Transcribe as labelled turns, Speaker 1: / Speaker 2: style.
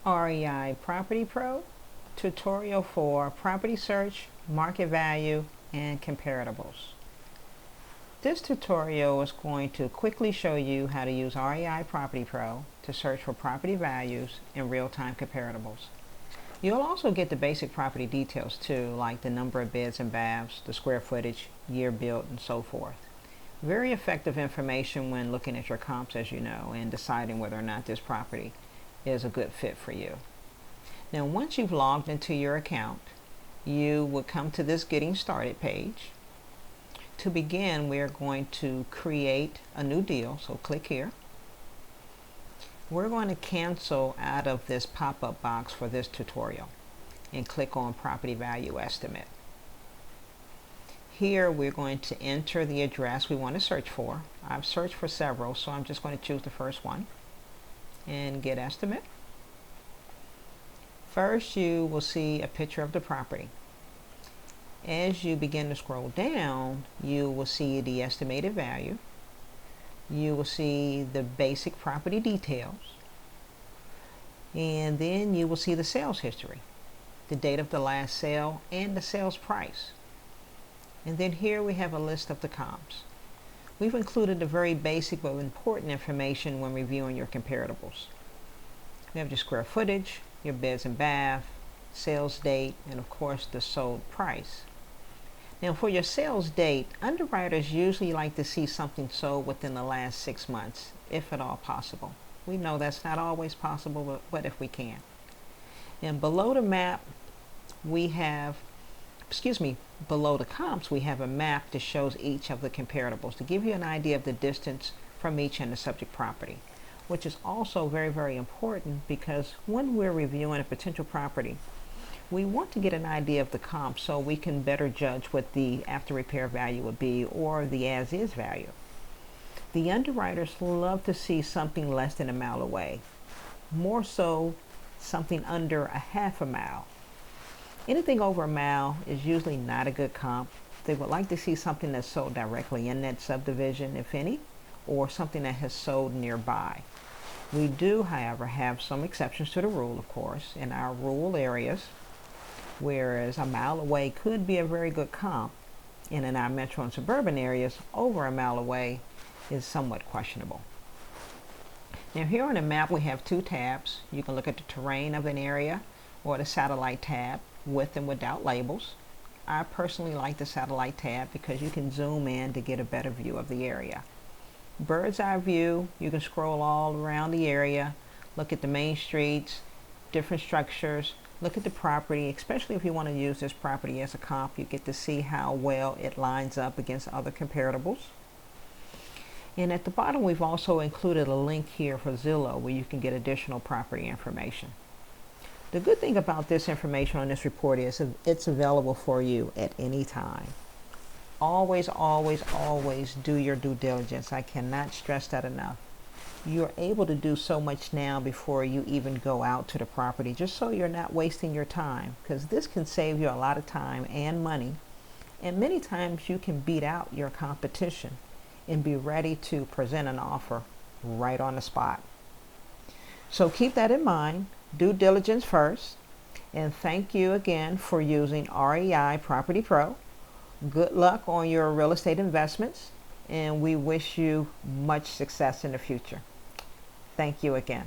Speaker 1: REI Property Pro tutorial for property search, market value, and comparables. This tutorial is going to quickly show you how to use REI Property Pro to search for property values and real-time comparables. You'll also get the basic property details too, like the number of beds and baths, the square footage, year built, and so forth. Very effective information when looking at your comps, as you know, and deciding whether or not this property is a good fit for you. Now, once you've logged into your account, you will come to this Getting Started page. To begin, we are going to create a new deal, so click here. We're going to cancel out of this pop-up box for this tutorial and click on Property Value Estimate. Here we're going to enter the address we want to search for. I've searched for several, so I'm just going to choose the first one and get estimate. First, you will see a picture of the property. As you begin to scroll down, you will see the estimated value. You will see the basic property details. And then you will see the sales history, the date of the last sale, and the sales price. And then here we have a list of the comps. We've included the very basic but important information when reviewing your comparables. We have your square footage, your beds and bath, sales date, and of course the sold price. Now for your sales date, underwriters usually like to see something sold within the last 6 months, if at all possible. We know that's not always possible, but if we can. And below the map, we have, below the comps, we have a map that shows each of the comparables to give you an idea of the distance from each and the subject property, which is also very, very important because when we're reviewing a potential property, we want to get an idea of the comp so we can better judge what the after repair value would be or the as-is value. The underwriters love to see something less than a mile away, more so something under a half a mile. Anything over a mile is usually not a good comp. They would like to see something that's sold directly in that subdivision, if any, or something that has sold nearby. We do, however, have some exceptions to the rule, of course, in our rural areas, whereas a mile away could be a very good comp, and in our metro and suburban areas, over a mile away is somewhat questionable. Now here on the map we have two tabs. You can look at the terrain of an area or the satellite tab with and without labels. I personally like the satellite tab because you can zoom in to get a better view of the area. Bird's eye view, you can scroll all around the area, look at the main streets, different structures, look at the property, especially if you want to use this property as a comp. You get to see how well it lines up against other comparables. And at the bottom we've also included a link here for Zillow where you can get additional property information. The good thing about this information on this report is it's available for you at any time. Always, always, always do your due diligence. I cannot stress that enough. You're able to do so much now before you even go out to the property, just so you're not wasting your time, because this can save you a lot of time and money, and many times you can beat out your competition and be ready to present an offer right on the spot. So keep that in mind. Due diligence first, and thank you again for using REI Property Pro. Good luck on your real estate investments, and we wish you much success in the future. Thank you again.